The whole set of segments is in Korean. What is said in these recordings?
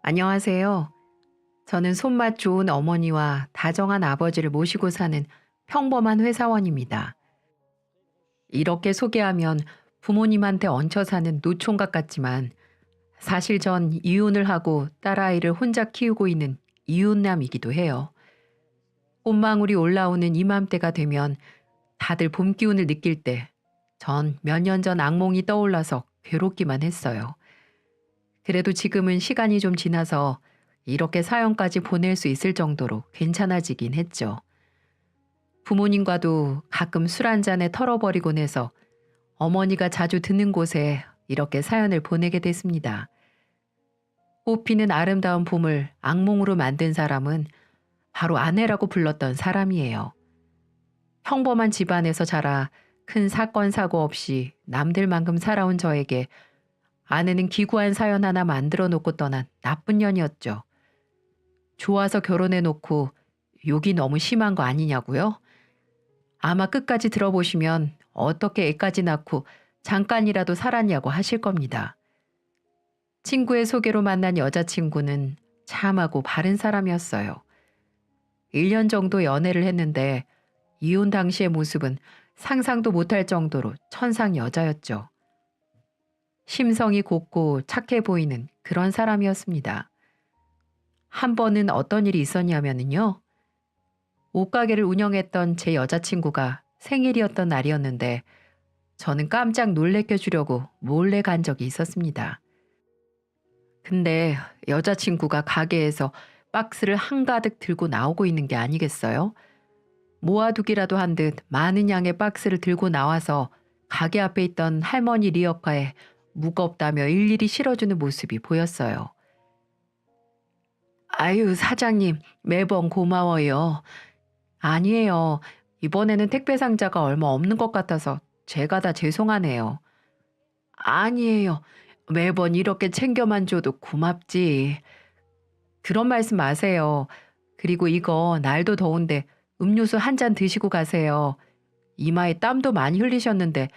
안녕하세요. 저는 손맛 좋은 어머니와 다정한 아버지를 모시고 사는 평범한 회사원입니다. 이렇게 소개하면 부모님한테 얹혀 사는 노총각 같지만 사실 전 이혼을 하고 딸아이를 혼자 키우고 있는 이웃남이기도 해요. 꽃망울이 올라오는 이맘때가 되면 다들 봄 기운을 느낄 때 전 몇 년 전 악몽이 떠올라서 괴롭기만 했어요. 그래도 지금은 시간이 좀 지나서 이렇게 사연까지 보낼 수 있을 정도로 괜찮아지긴 했죠. 부모님과도 가끔 술 한 잔에 털어버리곤 해서 어머니가 자주 드는 곳에 이렇게 사연을 보내게 됐습니다. 꽃피는 아름다운 봄을 악몽으로 만든 사람은 바로 아내라고 불렀던 사람이에요. 평범한 집안에서 자라 큰 사건 사고 없이 남들만큼 살아온 저에게 아내는 기구한 사연 하나 만들어 놓고 떠난 나쁜 년이었죠. 좋아서 결혼해 놓고 욕이 너무 심한 거 아니냐고요? 아마 끝까지 들어보시면 어떻게 애까지 낳고 잠깐이라도 살았냐고 하실 겁니다. 친구의 소개로 만난 여자친구는 참하고 바른 사람이었어요. 1년 정도 연애를 했는데 이혼 당시의 모습은 상상도 못할 정도로 천상 여자였죠. 심성이 곱고 착해 보이는 그런 사람이었습니다. 한 번은 어떤 일이 있었냐면요. 옷가게를 운영했던 제 여자친구가 생일이었던 날이었는데 저는 깜짝 놀래켜 주려고 몰래 간 적이 있었습니다. 근데 여자친구가 가게에서 박스를 한가득 들고 나오고 있는 게 아니겠어요? 모아두기라도 한 듯 많은 양의 박스를 들고 나와서 가게 앞에 있던 할머니 리어카에 무겁다며 일일이 실어주는 모습이 보였어요. 아유, 사장님, 매번 고마워요. 아니에요. 이번에는 택배 상자가 얼마 없는 것 같아서 제가 다 죄송하네요. 아니에요. 매번 이렇게 챙겨만 줘도 고맙지. 그런 말씀 마세요. 그리고 이거 날도 더운데 음료수 한 잔 드시고 가세요. 이마에 땀도 많이 흘리셨는데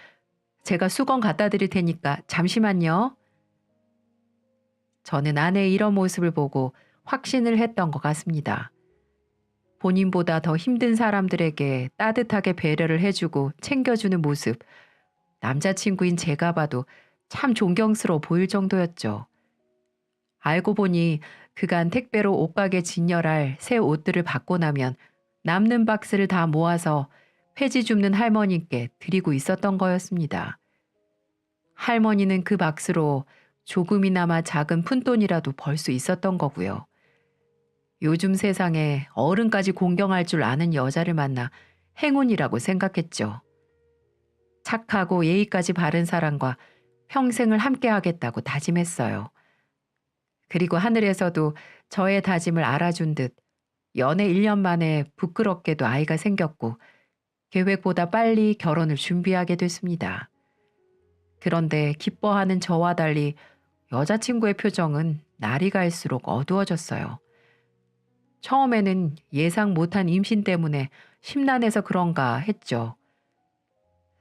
제가 수건 갖다 드릴 테니까 잠시만요. 저는 아내의 이런 모습을 보고 확신을 했던 것 같습니다. 본인보다 더 힘든 사람들에게 따뜻하게 배려를 해주고 챙겨주는 모습, 남자친구인 제가 봐도 참 존경스러워 보일 정도였죠. 알고 보니 그간 택배로 옷가게 진열할 새 옷들을 받고 나면 남는 박스를 다 모아서 폐지 줍는 할머니께 드리고 있었던 거였습니다. 할머니는 그 박스로 조금이나마 작은 푼돈이라도 벌 수 있었던 거고요. 요즘 세상에 어른까지 공경할 줄 아는 여자를 만나 행운이라고 생각했죠. 착하고 예의까지 바른 사람과 평생을 함께 하겠다고 다짐했어요. 그리고 하늘에서도 저의 다짐을 알아준 듯 연애 1년 만에 부끄럽게도 아이가 생겼고 계획보다 빨리 결혼을 준비하게 됐습니다. 그런데 기뻐하는 저와 달리 여자친구의 표정은 날이 갈수록 어두워졌어요. 처음에는 예상 못한 임신 때문에 심란해서 그런가 했죠.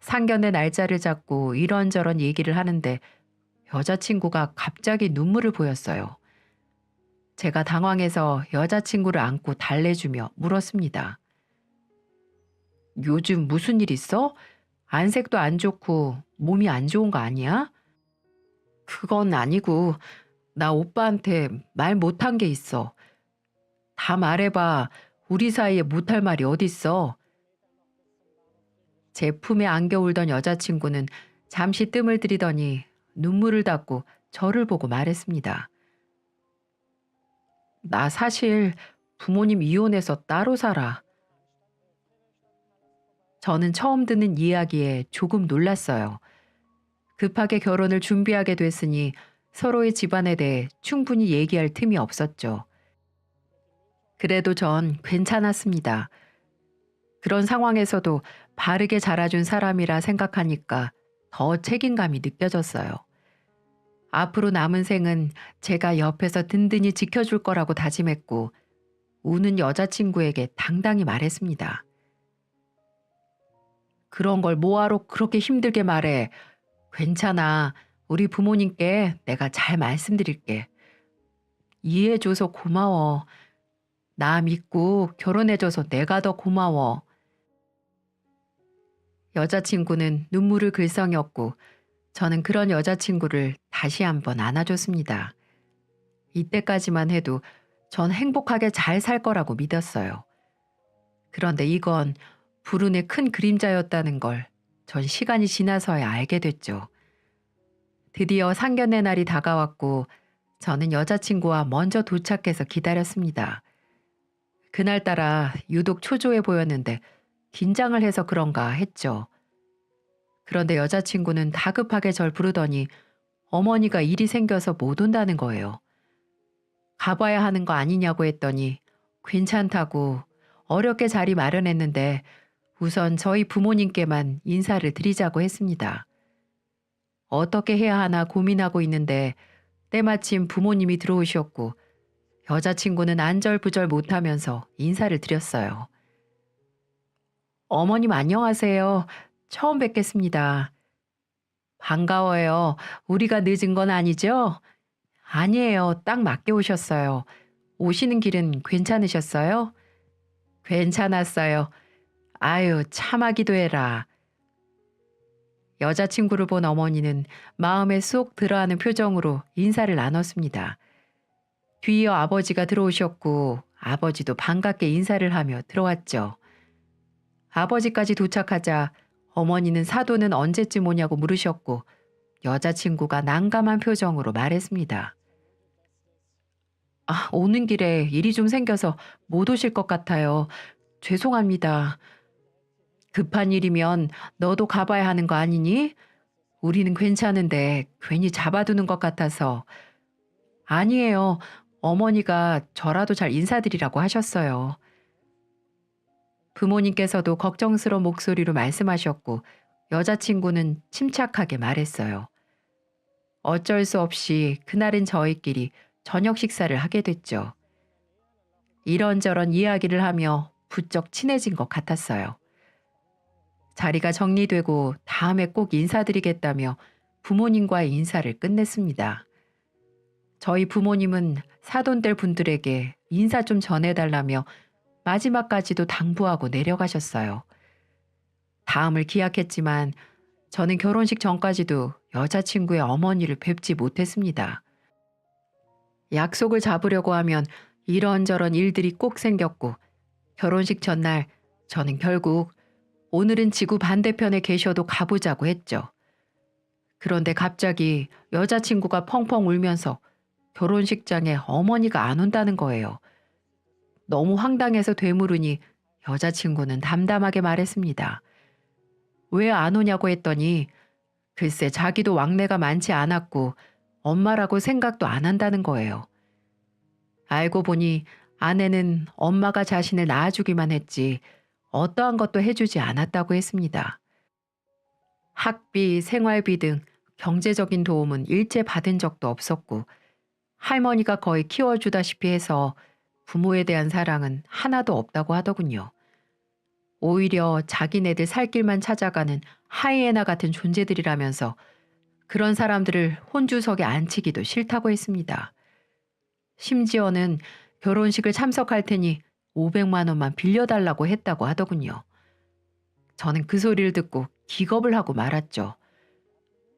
상견례 날짜를 잡고 이런저런 얘기를 하는데 여자친구가 갑자기 눈물을 보였어요. 제가 당황해서 여자친구를 안고 달래주며 물었습니다. 요즘 무슨 일 있어? 안색도 안 좋고 몸이 안 좋은 거 아니야? 그건 아니고 나 오빠한테 말 못한 게 있어. 다 말해봐. 우리 사이에 못할 말이 어딨어. 제 품에 안겨 울던 여자친구는 잠시 뜸을 들이더니 눈물을 닦고 저를 보고 말했습니다. 나 사실 부모님 이혼해서 따로 살아. 저는 처음 듣는 이야기에 조금 놀랐어요. 급하게 결혼을 준비하게 됐으니 서로의 집안에 대해 충분히 얘기할 틈이 없었죠. 그래도 전 괜찮았습니다. 그런 상황에서도 바르게 자라준 사람이라 생각하니까 더 책임감이 느껴졌어요. 앞으로 남은 생은 제가 옆에서 든든히 지켜줄 거라고 다짐했고 우는 여자친구에게 당당히 말했습니다. 그런 걸 뭐하러 그렇게 힘들게 말해. 괜찮아. 우리 부모님께 내가 잘 말씀드릴게. 이해해줘서 고마워. 나 믿고 결혼해줘서 내가 더 고마워. 여자친구는 눈물을 글썽였고 저는 그런 여자친구를 다시 한번 안아줬습니다. 이때까지만 해도 전 행복하게 잘 살 거라고 믿었어요. 그런데 이건 불운의 큰 그림자였다는 걸 전 시간이 지나서야 알게 됐죠. 드디어 상견례 날이 다가왔고 저는 여자친구와 먼저 도착해서 기다렸습니다. 그날따라 유독 초조해 보였는데 긴장을 해서 그런가 했죠. 그런데 여자친구는 다급하게 절 부르더니 어머니가 일이 생겨서 못 온다는 거예요. 가봐야 하는 거 아니냐고 했더니 괜찮다고 어렵게 자리 마련했는데 우선 저희 부모님께만 인사를 드리자고 했습니다. 어떻게 해야 하나 고민하고 있는데 때마침 부모님이 들어오셨고 여자친구는 안절부절 못하면서 인사를 드렸어요. 어머님 안녕하세요. 처음 뵙겠습니다. 반가워요. 우리가 늦은 건 아니죠? 아니에요. 딱 맞게 오셨어요. 오시는 길은 괜찮으셨어요? 괜찮았어요. 아유, 참하기도 해라. 여자친구를 본 어머니는 마음에 쏙 들어하는 표정으로 인사를 나눴습니다. 뒤이어 아버지가 들어오셨고 아버지도 반갑게 인사를 하며 들어왔죠. 아버지까지 도착하자 어머니는 사돈은 언제쯤 오냐고 물으셨고 여자친구가 난감한 표정으로 말했습니다. 아, 오는 길에 일이 좀 생겨서 못 오실 것 같아요. 죄송합니다. 급한 일이면 너도 가봐야 하는 거 아니니? 우리는 괜찮은데 괜히 잡아두는 것 같아서. 아니에요. 어머니가 저라도 잘 인사드리라고 하셨어요. 부모님께서도 걱정스러운 목소리로 말씀하셨고 여자친구는 침착하게 말했어요. 어쩔 수 없이 그날은 저희끼리 저녁 식사를 하게 됐죠. 이런저런 이야기를 하며 부쩍 친해진 것 같았어요. 자리가 정리되고 다음에 꼭 인사드리겠다며 부모님과의 인사를 끝냈습니다. 저희 부모님은 사돈들 분들에게 인사 좀 전해달라며 마지막까지도 당부하고 내려가셨어요. 다음을 기약했지만 저는 결혼식 전까지도 여자친구의 어머니를 뵙지 못했습니다. 약속을 잡으려고 하면 이런저런 일들이 꼭 생겼고 결혼식 전날 저는 결국 오늘은 지구 반대편에 계셔도 가보자고 했죠. 그런데 갑자기 여자친구가 펑펑 울면서 결혼식장에 어머니가 안 온다는 거예요. 너무 황당해서 되물으니 여자친구는 담담하게 말했습니다. 왜 안 오냐고 했더니 글쎄 자기도 왕래가 많지 않았고 엄마라고 생각도 안 한다는 거예요. 알고 보니 아내는 엄마가 자신을 낳아주기만 했지 어떠한 것도 해주지 않았다고 했습니다. 학비, 생활비 등 경제적인 도움은 일체 받은 적도 없었고 할머니가 거의 키워주다시피 해서 부모에 대한 사랑은 하나도 없다고 하더군요. 오히려 자기네들 살 길만 찾아가는 하이에나 같은 존재들이라면서 그런 사람들을 혼주석에 앉히기도 싫다고 했습니다. 심지어는 결혼식을 참석할 테니 500만 원만 빌려달라고 했다고 하더군요. 저는 그 소리를 듣고 기겁을 하고 말았죠.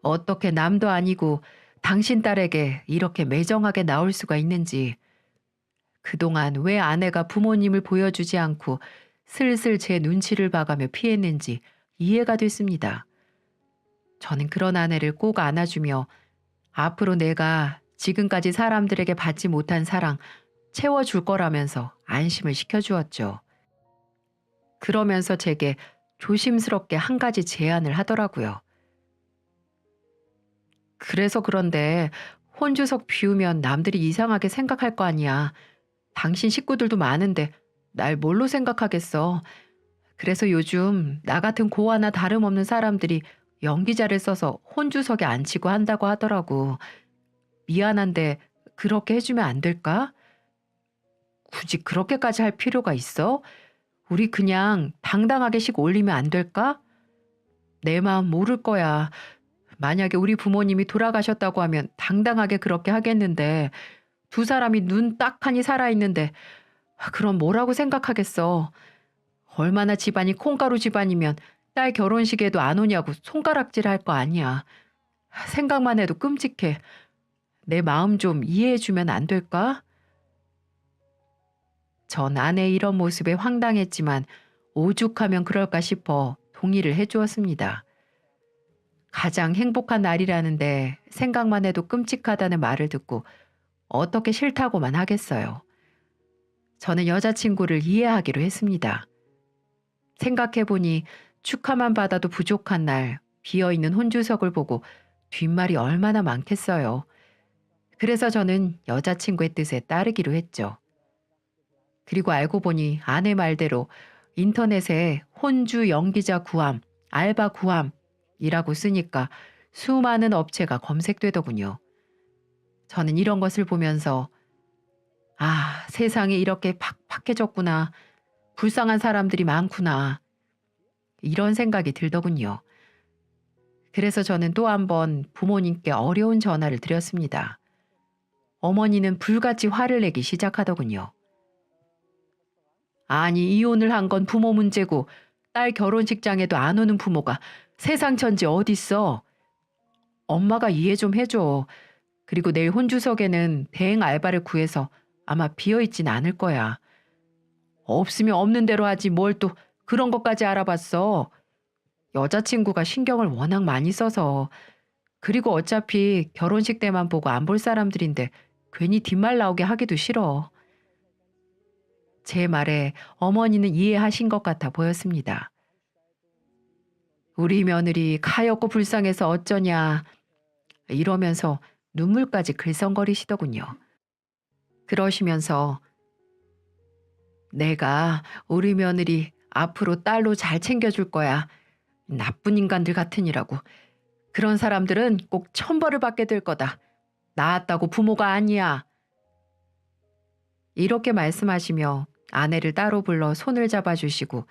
어떻게 남도 아니고 당신 딸에게 이렇게 매정하게 나올 수가 있는지, 그동안 왜 아내가 부모님을 보여주지 않고 슬슬 제 눈치를 봐가며 피했는지 이해가 됐습니다. 저는 그런 아내를 꼭 안아주며 앞으로 내가 지금까지 사람들에게 받지 못한 사랑 채워줄 거라면서 안심을 시켜주었죠. 그러면서 제게 조심스럽게 한 가지 제안을 하더라고요. 그래서 그런데 혼주석 비우면 남들이 이상하게 생각할 거 아니야. 당신 식구들도 많은데 날 뭘로 생각하겠어. 그래서 요즘 나 같은 고아나 다름없는 사람들이 연기자를 써서 혼주석에 앉히고 한다고 하더라고. 미안한데 그렇게 해주면 안 될까? 굳이 그렇게까지 할 필요가 있어? 우리 그냥 당당하게 식 올리면 안 될까? 내 마음 모를 거야. 만약에 우리 부모님이 돌아가셨다고 하면 당당하게 그렇게 하겠는데 두 사람이 눈 딱하니 살아있는데 그럼 뭐라고 생각하겠어. 얼마나 집안이 콩가루 집안이면 딸 결혼식에도 안 오냐고 손가락질 할 거 아니야. 생각만 해도 끔찍해. 내 마음 좀 이해해 주면 안 될까? 전 아내의 이런 모습에 황당했지만 오죽하면 그럴까 싶어 동의를 해주었습니다. 가장 행복한 날이라는데 생각만 해도 끔찍하다는 말을 듣고 어떻게 싫다고만 하겠어요. 저는 여자친구를 이해하기로 했습니다. 생각해보니 축하만 받아도 부족한 날 비어있는 혼주석을 보고 뒷말이 얼마나 많겠어요. 그래서 저는 여자친구의 뜻에 따르기로 했죠. 그리고 알고 보니 아내 말대로 인터넷에 혼주 연기자 구함, 알바 구함이라고 쓰니까 수많은 업체가 검색되더군요. 저는 이런 것을 보면서 아, 세상이 이렇게 팍팍해졌구나. 불쌍한 사람들이 많구나. 이런 생각이 들더군요. 그래서 저는 또 한 번 부모님께 어려운 전화를 드렸습니다. 어머니는 불같이 화를 내기 시작하더군요. 아니, 이혼을 한 건 부모 문제고 딸 결혼식장에도 안 오는 부모가 세상 천지 어딨어. 엄마가 이해 좀 해줘. 그리고 내일 혼주석에는 대행 알바를 구해서 아마 비어있진 않을 거야. 없으면 없는 대로 하지 뭘 또 그런 것까지 알아봤어. 여자친구가 신경을 워낙 많이 써서. 그리고 어차피 결혼식 때만 보고 안 볼 사람들인데 괜히 뒷말 나오게 하기도 싫어. 제 말에 어머니는 이해하신 것 같아 보였습니다. 우리 며느리 가엾고 불쌍해서 어쩌냐 이러면서 눈물까지 글썽거리시더군요. 그러시면서 내가 우리 며느리 앞으로 딸로 잘 챙겨줄 거야. 나쁜 인간들 같으니라고. 그런 사람들은 꼭 천벌을 받게 될 거다. 낳았다고 부모가 아니야. 이렇게 말씀하시며 아내를 따로 불러 손을 잡아주시고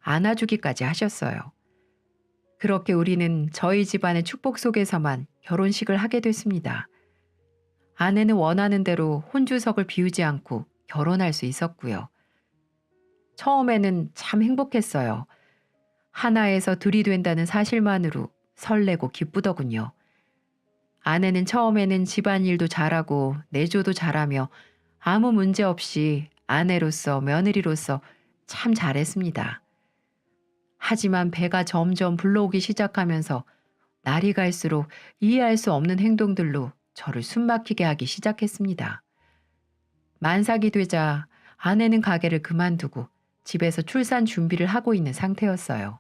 안아주기까지 하셨어요. 그렇게 우리는 저희 집안의 축복 속에서만 결혼식을 하게 됐습니다. 아내는 원하는 대로 혼주석을 비우지 않고 결혼할 수 있었고요. 처음에는 참 행복했어요. 하나에서 둘이 된다는 사실만으로 설레고 기쁘더군요. 아내는 처음에는 집안일도 잘하고 내조도 잘하며 아무 문제 없이 아내로서 며느리로서 참 잘했습니다. 하지만 배가 점점 불러오기 시작하면서 날이 갈수록 이해할 수 없는 행동들로 저를 숨막히게 하기 시작했습니다. 만삭이 되자 아내는 가게를 그만두고 집에서 출산 준비를 하고 있는 상태였어요.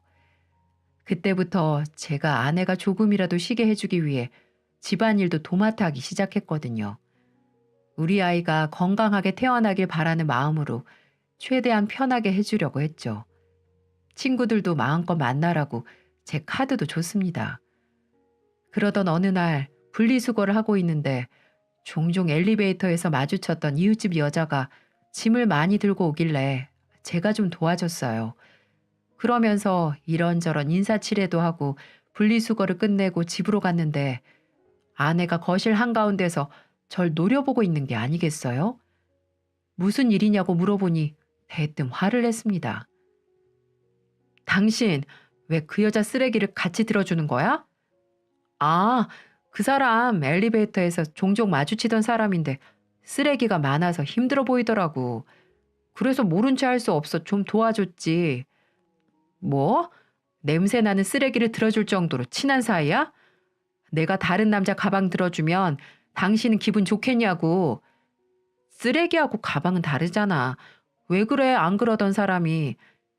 그때부터 제가 아내가 조금이라도 쉬게 해주기 위해 집안일도 도맡아 하기 시작했거든요. 우리 아이가 건강하게 태어나길 바라는 마음으로 최대한 편하게 해주려고 했죠. 친구들도 마음껏 만나라고 제 카드도 줬습니다. 그러던 어느 날 분리수거를 하고 있는데 종종 엘리베이터에서 마주쳤던 이웃집 여자가 짐을 많이 들고 오길래 제가 좀 도와줬어요. 그러면서 이런저런 인사치레도 하고 분리수거를 끝내고 집으로 갔는데 아내가 거실 한가운데서 절 노려보고 있는 게 아니겠어요? 무슨 일이냐고 물어보니 대뜸 화를 냈습니다. 당신 왜 그 여자 쓰레기를 같이 들어주는 거야? 아, 그 사람 엘리베이터에서 종종 마주치던 사람인데 쓰레기가 많아서 힘들어 보이더라고. 그래서 모른 체 할 수 없어 좀 도와줬지. 뭐? 냄새나는 쓰레기를 들어줄 정도로 친한 사이야? 내가 다른 남자 가방 들어주면 당신은 기분 좋겠냐고. 쓰레기하고 가방은 다르잖아. 왜 그래 안 그러던 사람이.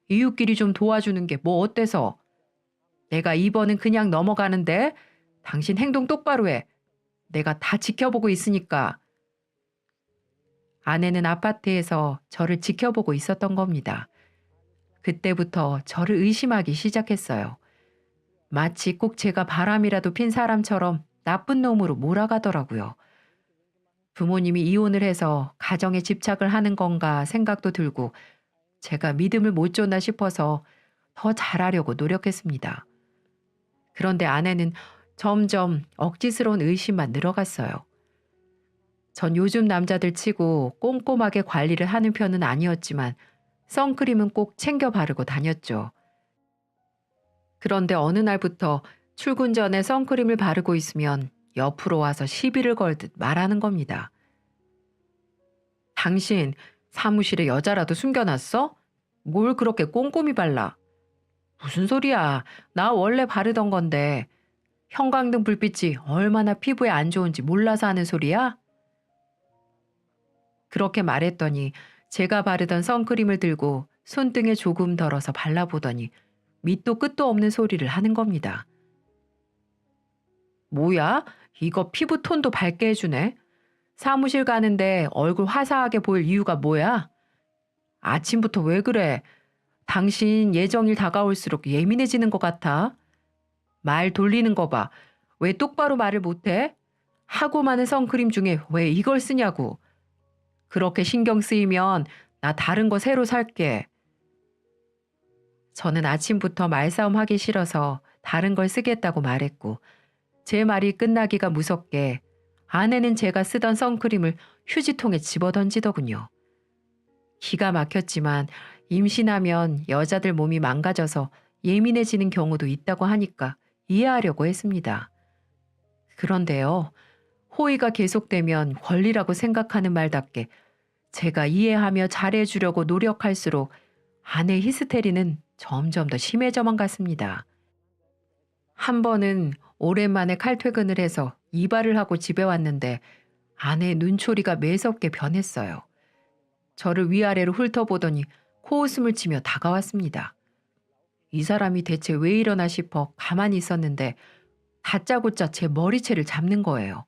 이웃끼리 좀 도와주는 게 뭐 어때서. 내가 이번은 그냥 넘어가는데 당신 행동 똑바로 해. 내가 다 지켜보고 있으니까. 아내는 아파트에서 저를 지켜보고 있었던 겁니다. 그때부터 저를 의심하기 시작했어요. 마치 꼭 제가 바람이라도 핀 사람처럼 나쁜 놈으로 몰아가더라고요. 부모님이 이혼을 해서 가정에 집착을 하는 건가 생각도 들고 제가 믿음을 못 줬나 싶어서 더 잘하려고 노력했습니다. 그런데 아내는 점점 억지스러운 의심만 늘어갔어요. 전 요즘 남자들 치고 꼼꼼하게 관리를 하는 편은 아니었지만 선크림은 꼭 챙겨 바르고 다녔죠. 그런데 어느 날부터 출근 전에 선크림을 바르고 있으면 옆으로 와서 시비를 걸듯 말하는 겁니다. 당신 사무실에 여자라도 숨겨놨어? 뭘 그렇게 꼼꼼히 발라? 무슨 소리야. 나 원래 바르던 건데. 형광등 불빛이 얼마나 피부에 안 좋은지 몰라서 하는 소리야? 그렇게 말했더니 제가 바르던 선크림을 들고 손등에 조금 덜어서 발라보더니 밑도 끝도 없는 소리를 하는 겁니다. 뭐야? 이거 피부 톤도 밝게 해주네. 사무실 가는데 얼굴 화사하게 보일 이유가 뭐야? 아침부터 왜 그래? 당신 예정일 다가올수록 예민해지는 것 같아. 말 돌리는 거 봐. 왜 똑바로 말을 못해? 하고 많은 선크림 중에 왜 이걸 쓰냐고. 그렇게 신경 쓰이면 나 다른 거 새로 살게. 저는 아침부터 말싸움 하기 싫어서 다른 걸 쓰겠다고 말했고 제 말이 끝나기가 무섭게 아내는 제가 쓰던 선크림을 휴지통에 집어던지더군요. 기가 막혔지만 임신하면 여자들 몸이 망가져서 예민해지는 경우도 있다고 하니까 이해하려고 했습니다. 그런데요, 호의가 계속되면 권리라고 생각하는 말답게 제가 이해하며 잘해주려고 노력할수록 아내 히스테리는 점점 더 심해져만 갔습니다. 한 번은 오랜만에 칼퇴근을 해서 이발을 하고 집에 왔는데 아내의 눈초리가 매섭게 변했어요. 저를 위아래로 훑어보더니 코웃음을 치며 다가왔습니다. 이 사람이 대체 왜 이러나 싶어 가만히 있었는데 다짜고짜 제 머리채를 잡는 거예요.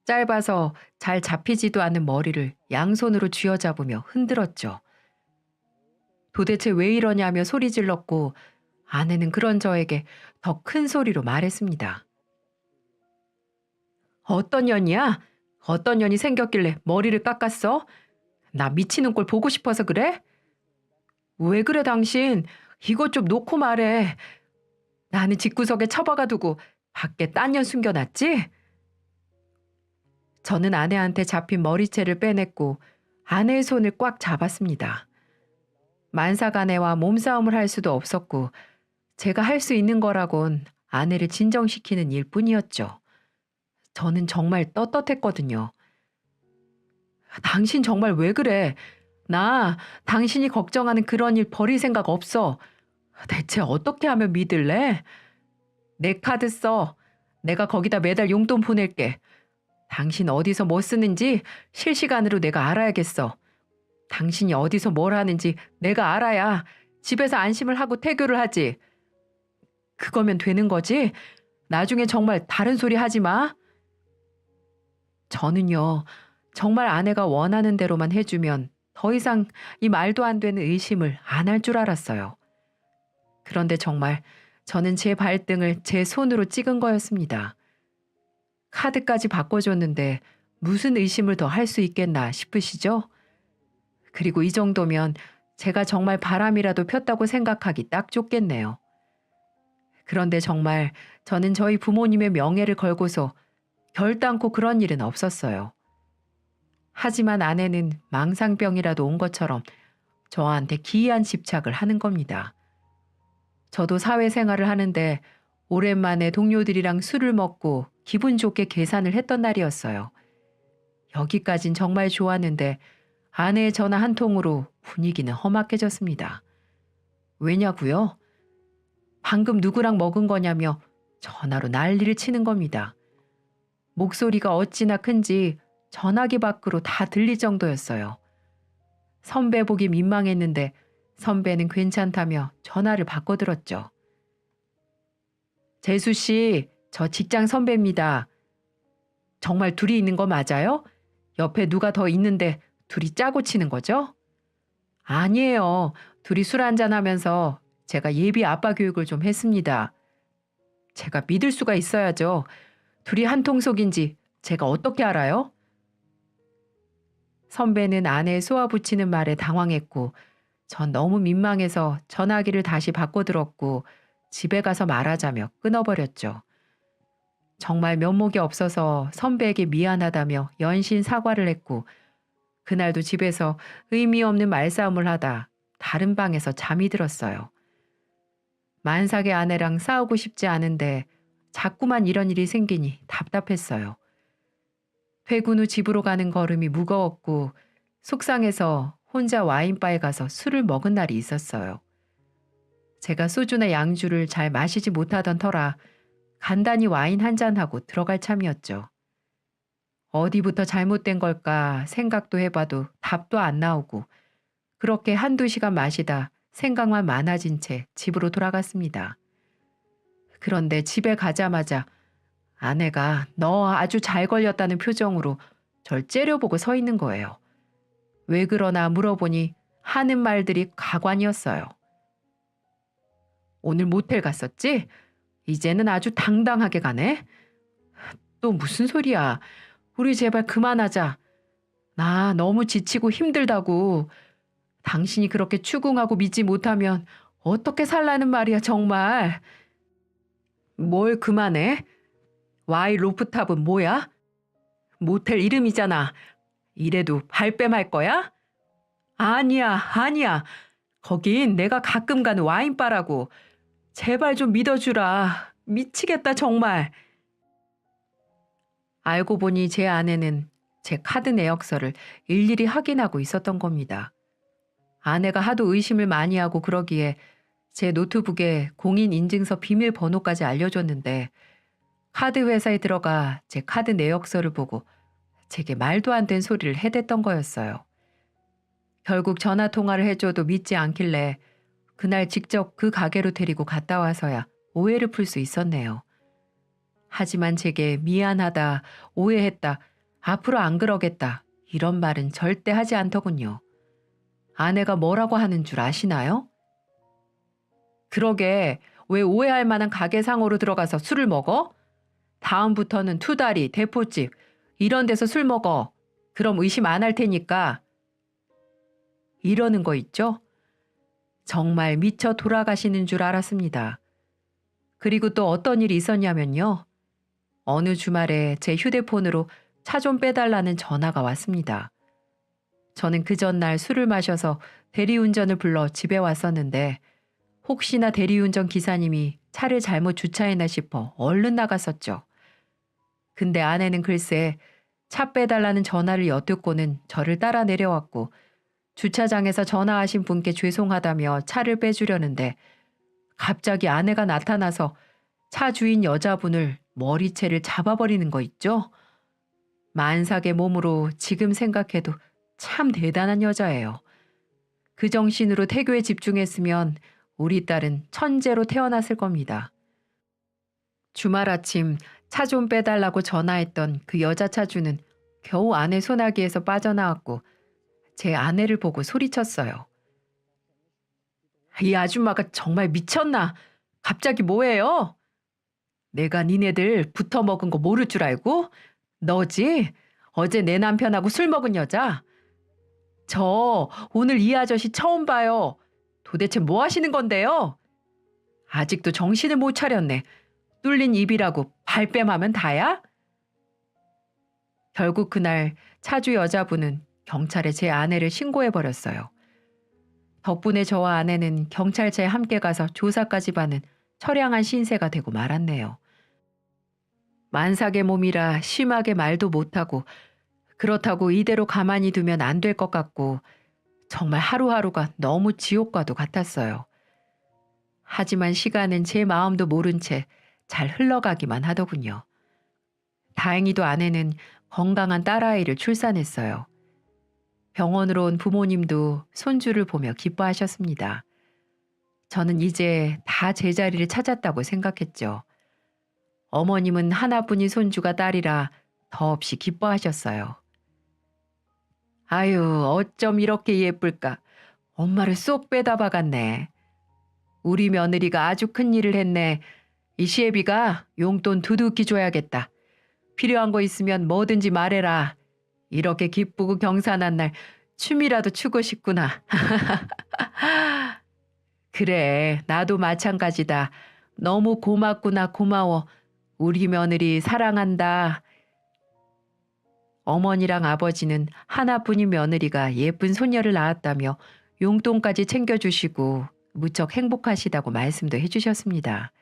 짧아서 잘 잡히지도 않는 머리를 양손으로 쥐어잡으며 흔들었죠. 도대체 왜 이러냐며 소리 질렀고 아내는 그런 저에게 더 큰 소리로 말했습니다. 어떤 년이야? 어떤 년이 생겼길래 머리를 깎았어? 나 미치는 꼴 보고 싶어서 그래? 왜 그래 당신? 이것 좀 놓고 말해. 나는 집구석에 처박아 두고 밖에 딴 년 숨겨놨지? 저는 아내한테 잡힌 머리채를 빼냈고 아내의 손을 꽉 잡았습니다. 만사가내와 몸싸움을 할 수도 없었고 제가 할 수 있는 거라곤 아내를 진정시키는 일뿐이었죠. 저는 정말 떳떳했거든요. 당신 정말 왜 그래? 나 당신이 걱정하는 그런 일 버릴 생각 없어. 대체 어떻게 하면 믿을래? 내 카드 써. 내가 거기다 매달 용돈 보낼게. 당신 어디서 뭐 쓰는지 실시간으로 내가 알아야겠어. 당신이 어디서 뭘 하는지 내가 알아야 집에서 안심을 하고 태교를 하지. 그거면 되는 거지? 나중에 정말 다른 소리 하지 마. 저는요, 정말 아내가 원하는 대로만 해주면 더 이상 이 말도 안 되는 의심을 안 할 줄 알았어요. 그런데 정말 저는 제 발등을 제 손으로 찍은 거였습니다. 카드까지 바꿔줬는데 무슨 의심을 더 할 수 있겠나 싶으시죠? 그리고 이 정도면 제가 정말 바람이라도 폈다고 생각하기 딱 좋겠네요. 그런데 정말 저는 저희 부모님의 명예를 걸고서 결단코 그런 일은 없었어요. 하지만 아내는 망상병이라도 온 것처럼 저한테 기이한 집착을 하는 겁니다. 저도 사회생활을 하는데 오랜만에 동료들이랑 술을 먹고 기분 좋게 계산을 했던 날이었어요. 여기까진 정말 좋았는데 아내의 전화 한 통으로 분위기는 험악해졌습니다. 왜냐고요? 방금 누구랑 먹은 거냐며 전화로 난리를 치는 겁니다. 목소리가 어찌나 큰지 전화기 밖으로 다 들릴 정도였어요. 선배 보기 민망했는데 선배는 괜찮다며 전화를 바꿔들었죠. 재수 씨, 저 직장 선배입니다. 정말 둘이 있는 거 맞아요? 옆에 누가 더 있는데 둘이 짜고 치는 거죠? 아니에요. 둘이 술 한잔하면서 제가 예비 아빠 교육을 좀 했습니다. 제가 믿을 수가 있어야죠. 둘이 한 통속인지 제가 어떻게 알아요? 선배는 아내의 쏘아붙이는 말에 당황했고 전 너무 민망해서 전화기를 다시 바꿔들었고 집에 가서 말하자며 끊어버렸죠. 정말 면목이 없어서 선배에게 미안하다며 연신 사과를 했고 그날도 집에서 의미 없는 말싸움을 하다 다른 방에서 잠이 들었어요. 만삭의 아내랑 싸우고 싶지 않은데 자꾸만 이런 일이 생기니 답답했어요. 퇴근 후 집으로 가는 걸음이 무거웠고 속상해서 혼자 와인바에 가서 술을 먹은 날이 있었어요. 제가 소주나 양주를 잘 마시지 못하던 터라 간단히 와인 한 잔하고 들어갈 참이었죠. 어디부터 잘못된 걸까 생각도 해봐도 답도 안 나오고 그렇게 한두 시간 마시다 생각만 많아진 채 집으로 돌아갔습니다. 그런데 집에 가자마자 아내가 너 아주 잘 걸렸다는 표정으로 절 째려보고 서 있는 거예요. 왜 그러나 물어보니 하는 말들이 가관이었어요. 오늘 모텔 갔었지? 이제는 아주 당당하게 가네? 또 무슨 소리야. 우리 제발 그만하자. 나 너무 지치고 힘들다고. 당신이 그렇게 추궁하고 믿지 못하면 어떻게 살라는 말이야 정말. 뭘 그만해? 와이 로프탑은 뭐야? 모텔 이름이잖아. 이래도 발뺌할 거야? 아니야, 아니야. 거긴 내가 가끔 가는 와인바라고. 제발 좀 믿어주라. 미치겠다 정말. 알고 보니 제 아내는 제 카드 내역서를 일일이 확인하고 있었던 겁니다. 아내가 하도 의심을 많이 하고 그러기에 제 노트북에 공인인증서 비밀번호까지 알려줬는데 카드 회사에 들어가 제 카드 내역서를 보고 제게 말도 안 된 소리를 해댔던 거였어요. 결국 전화 통화를 해줘도 믿지 않길래 그날 직접 그 가게로 데리고 갔다 와서야 오해를 풀 수 있었네요. 하지만 제게 미안하다, 오해했다, 앞으로 안 그러겠다 이런 말은 절대 하지 않더군요. 아내가 뭐라고 하는 줄 아시나요? 그러게 왜 오해할 만한 가게 상호로 들어가서 술을 먹어? 다음부터는 투다리, 대포집 이런 데서 술 먹어. 그럼 의심 안 할 테니까. 이러는 거 있죠? 정말 미쳐 돌아가시는 줄 알았습니다. 그리고 또 어떤 일이 있었냐면요. 어느 주말에 제 휴대폰으로 차 좀 빼달라는 전화가 왔습니다. 저는 그 전날 술을 마셔서 대리운전을 불러 집에 왔었는데 혹시나 대리운전 기사님이 차를 잘못 주차했나 싶어 얼른 나갔었죠. 근데 아내는 글쎄 차 빼달라는 전화를 엿듣고는 저를 따라 내려왔고 주차장에서 전화하신 분께 죄송하다며 차를 빼주려는데 갑자기 아내가 나타나서 차 주인 여자분을 머리채를 잡아버리는 거 있죠? 만삭의 몸으로 지금 생각해도 참 대단한 여자예요. 그 정신으로 태교에 집중했으면 우리 딸은 천재로 태어났을 겁니다. 주말 아침 차 좀 빼달라고 전화했던 그 여자 차주는 겨우 아내 소나기에서 빠져나왔고 제 아내를 보고 소리쳤어요. 이 아줌마가 정말 미쳤나? 갑자기 뭐예요? 내가 니네들 붙어 먹은 거 모를 줄 알고? 너지? 어제 내 남편하고 술 먹은 여자? 저 오늘 이 아저씨 처음 봐요. 도대체 뭐 하시는 건데요? 아직도 정신을 못 차렸네. 뚫린 입이라고 발뺌하면 다야? 결국 그날 차주 여자분은 경찰에 제 아내를 신고해버렸어요. 덕분에 저와 아내는 경찰차에 함께 가서 조사까지 받는 처량한 신세가 되고 말았네요. 만삭의 몸이라 심하게 말도 못하고 그렇다고 이대로 가만히 두면 안 될 것 같고 정말 하루하루가 너무 지옥과도 같았어요. 하지만 시간은 제 마음도 모른 채 잘 흘러가기만 하더군요. 다행히도 아내는 건강한 딸아이를 출산했어요. 병원으로 온 부모님도 손주를 보며 기뻐하셨습니다. 저는 이제 다 제자리를 찾았다고 생각했죠. 어머님은 하나뿐인 손주가 딸이라 더없이 기뻐하셨어요. 아유, 어쩜 이렇게 예쁠까. 엄마를 쏙 빼다 박았네. 우리 며느리가 아주 큰일을 했네. 이 시애비가 용돈 두둑히 줘야겠다. 필요한 거 있으면 뭐든지 말해라. 이렇게 기쁘고 경사난 날 춤이라도 추고 싶구나. 그래, 나도 마찬가지다. 너무 고맙구나, 고마워. 우리 며느리 사랑한다. 어머니랑 아버지는 하나뿐인 며느리가 예쁜 손녀를 낳았다며 용돈까지 챙겨주시고 무척 행복하시다고 말씀도 해주셨습니다.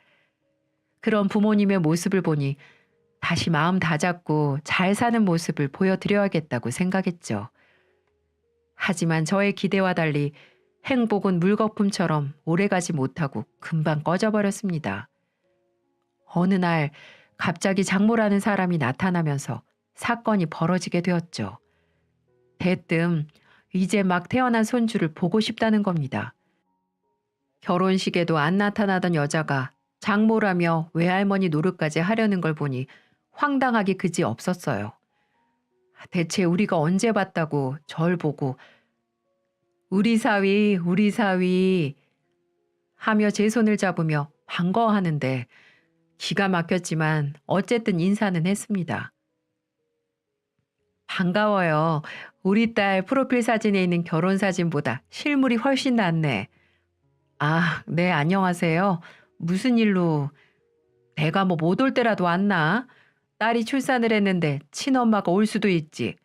그런 부모님의 모습을 보니 다시 마음 다잡고 잘 사는 모습을 보여드려야겠다고 생각했죠. 하지만 저의 기대와 달리 행복은 물거품처럼 오래가지 못하고 금방 꺼져버렸습니다. 어느 날 갑자기 장모라는 사람이 나타나면서 사건이 벌어지게 되었죠. 대뜸 이제 막 태어난 손주를 보고 싶다는 겁니다. 결혼식에도 안 나타나던 여자가 장모라며 외할머니 노릇까지 하려는 걸 보니 황당하기 그지 없었어요. 대체 우리가 언제 봤다고 절 보고 우리 사위 하며 제 손을 잡으며 반가워하는데 기가 막혔지만 어쨌든 인사는 했습니다. 반가워요. 우리 딸 프로필 사진에 있는 결혼 사진보다 실물이 훨씬 낫네. 아, 네, 안녕하세요. 무슨 일로? 내가 뭐 못 올 때라도 왔나? 딸이 출산을 했는데 친엄마가 올 수도 있지.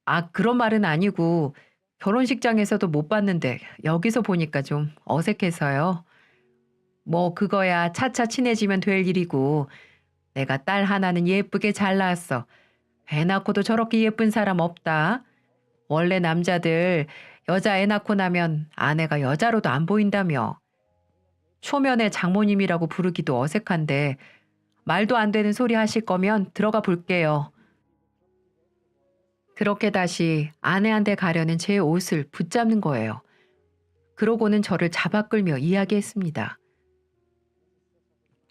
아, 그런 말은 아니고 결혼식장에서도 못 봤는데 여기서 보니까 좀 어색해서요. 뭐 그거야 차차 친해지면 될 일이고 내가 딸 하나는 예쁘게 잘 낳았어. 애 낳고도 저렇게 예쁜 사람 없다. 원래 남자들 여자 애 낳고 나면 아내가 여자로도 안 보인다며. 초면에 장모님이라고 부르기도 어색한데 말도 안 되는 소리 하실 거면 들어가 볼게요. 그렇게 다시 아내한테 가려는 제 옷을 붙잡는 거예요. 그러고는 저를 잡아 끌며 이야기했습니다.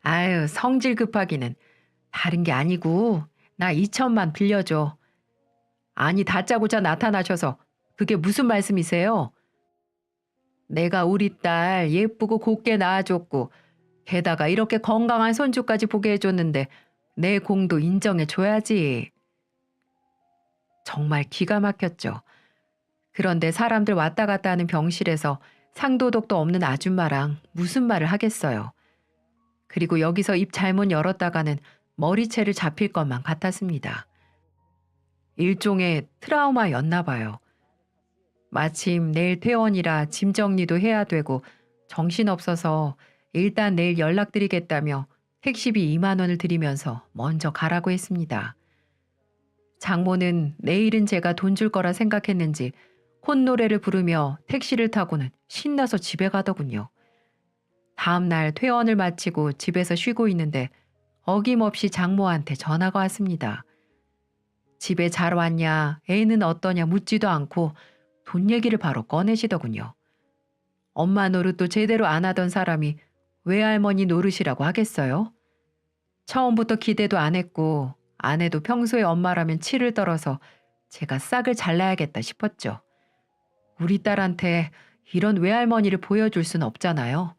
아유, 성질 급하기는 다른 게 아니고 나 2천만 빌려줘. 아니, 다짜고짜 나타나셔서 그게 무슨 말씀이세요? 내가 우리 딸 예쁘고 곱게 낳아줬고 게다가 이렇게 건강한 손주까지 보게 해줬는데 내 공도 인정해줘야지. 정말 기가 막혔죠. 그런데 사람들 왔다 갔다 하는 병실에서 상도덕도 없는 아줌마랑 무슨 말을 하겠어요. 그리고 여기서 입 잘못 열었다가는 머리채를 잡힐 것만 같았습니다. 일종의 트라우마였나 봐요. 마침 내일 퇴원이라 짐 정리도 해야 되고 정신없어서 일단 내일 연락드리겠다며 택시비 2만 원을 드리면서 먼저 가라고 했습니다. 장모는 내일은 제가 돈 줄 거라 생각했는지 콧노래를 부르며 택시를 타고는 신나서 집에 가더군요. 다음 날 퇴원을 마치고 집에서 쉬고 있는데 어김없이 장모한테 전화가 왔습니다. 집에 잘 왔냐, 애는 어떠냐 묻지도 않고 돈 얘기를 바로 꺼내시더군요. 엄마 노릇도 제대로 안 하던 사람이 외할머니 노릇이라고 하겠어요? 처음부터 기대도 안 했고 아내도 평소에 엄마라면 치를 떨어서 제가 싹을 잘라야겠다 싶었죠. 우리 딸한테 이런 외할머니를 보여줄 순 없잖아요.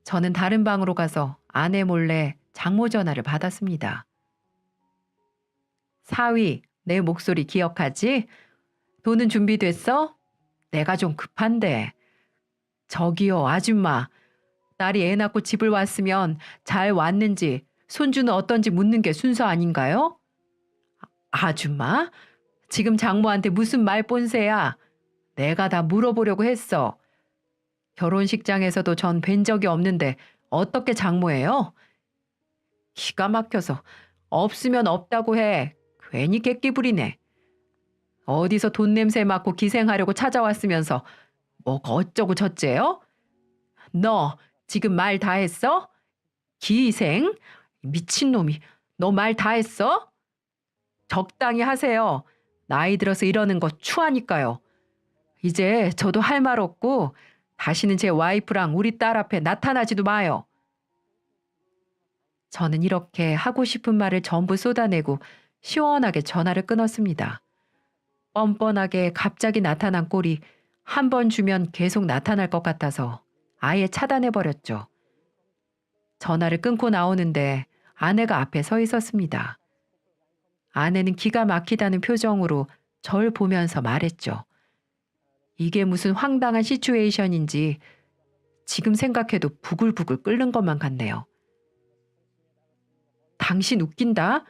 저는 다른 방으로 가서 아내 몰래 장모 전화를 받았습니다. 사위, 내 목소리 기억하지? 돈은 준비됐어? 내가 좀 급한데. 저기요, 아줌마. 딸이 애 낳고 집을 왔으면 잘 왔는지 손주는 어떤지 묻는 게 순서 아닌가요? 아줌마? 지금 장모한테 무슨 말본세야? 내가 다 물어보려고 했어. 결혼식장에서도 전 뵌 적이 없는데 어떻게 장모예요? 기가 막혀서 없으면 없다고 해. 괜히 객기 부리네. 어디서 돈 냄새 맡고 기생하려고 찾아왔으면서 뭐가 어쩌고 저쩌요? 너 지금 말 다 했어? 기생? 미친놈이 너 말 다 했어? 적당히 하세요. 나이 들어서 이러는 거 추하니까요. 이제 저도 할 말 없고 다시는 제 와이프랑 우리 딸 앞에 나타나지도 마요. 저는 이렇게 하고 싶은 말을 전부 쏟아내고 시원하게 전화를 끊었습니다. 뻔뻔하게 갑자기 나타난 꼴이 한 번 주면 계속 나타날 것 같아서 아예 차단해버렸죠. 전화를 끊고 나오는데 아내가 앞에 서 있었습니다. 아내는 기가 막히다는 표정으로 절 보면서 말했죠. 이게 무슨 황당한 시츄에이션인지 지금 생각해도 부글부글 끓는 것만 같네요. 당신 웃긴다.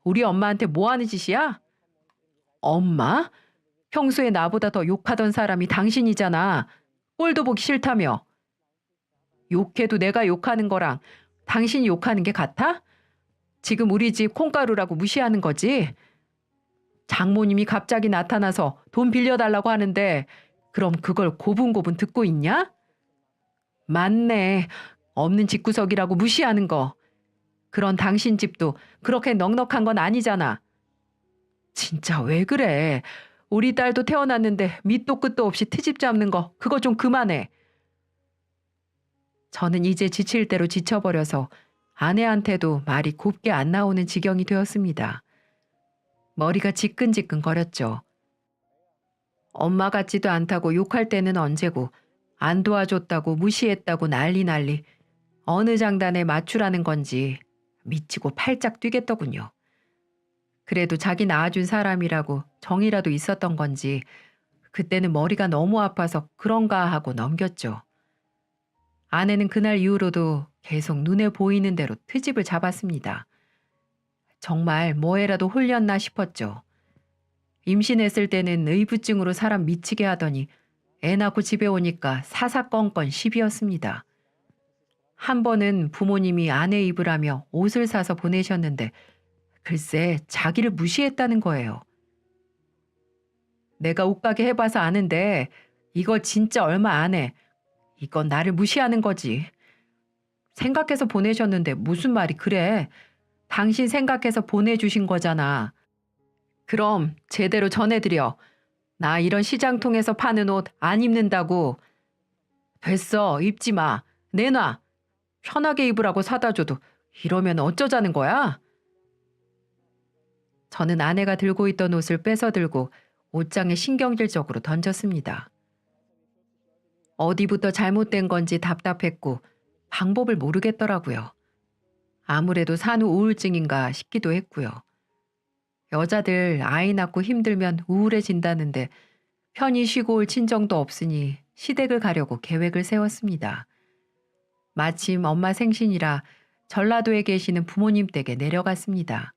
우리 엄마한테 뭐 하는 짓이야? 엄마? 평소에 나보다 더 욕하던 사람이 당신이잖아. 꼴도 보기 싫다며. 욕해도 내가 욕하는 거랑 당신이 욕하는 게 같아? 지금 우리 집 콩가루라고 무시하는 거지? 장모님이 갑자기 나타나서 돈 빌려달라고 하는데 그럼 그걸 고분고분 듣고 있냐? 맞네. 없는 집구석이라고 무시하는 거. 그런 당신 집도 그렇게 넉넉한 건 아니잖아. 진짜 왜 그래? 우리 딸도 태어났는데 밑도 끝도 없이 트집 잡는 거 그거 좀 그만해. 저는 이제 지칠 대로 지쳐버려서 아내한테도 말이 곱게 안 나오는 지경이 되었습니다. 머리가 지끈지끈거렸죠. 엄마 같지도 않다고 욕할 때는 언제고 안 도와줬다고 무시했다고 난리. 어느 장단에 맞추라는 건지 미치고 팔짝 뛰겠더군요. 그래도 자기 낳아준 사람이라고 정이라도 있었던 건지 그때는 머리가 너무 아파서 그런가 하고 넘겼죠. 아내는 그날 이후로도 계속 눈에 보이는 대로 트집을 잡았습니다. 정말 뭐에라도 홀렸나 싶었죠. 임신했을 때는 의부증으로 사람 미치게 하더니 애 낳고 집에 오니까 사사건건 시비였습니다. 한 번은 부모님이 아내 입으라며 옷을 사서 보내셨는데 글쎄 자기를 무시했다는 거예요. 내가 옷가게 해봐서 아는데 이거 진짜 얼마 안 해. 이건 나를 무시하는 거지. 생각해서 보내셨는데 무슨 말이 그래. 당신 생각해서 보내주신 거잖아. 그럼 제대로 전해드려. 나 이런 시장통에서 파는 옷 안 입는다고. 됐어, 입지 마. 내놔. 편하게 입으라고 사다 줘도 이러면 어쩌자는 거야? 저는 아내가 들고 있던 옷을 뺏어 들고 옷장에 신경질적으로 던졌습니다. 어디부터 잘못된 건지 답답했고 방법을 모르겠더라고요. 아무래도 산후 우울증인가 싶기도 했고요. 여자들 아이 낳고 힘들면 우울해진다는데 편히 쉬고 올 친정도 없으니 시댁을 가려고 계획을 세웠습니다. 마침 엄마 생신이라 전라도에 계시는 부모님 댁에 내려갔습니다.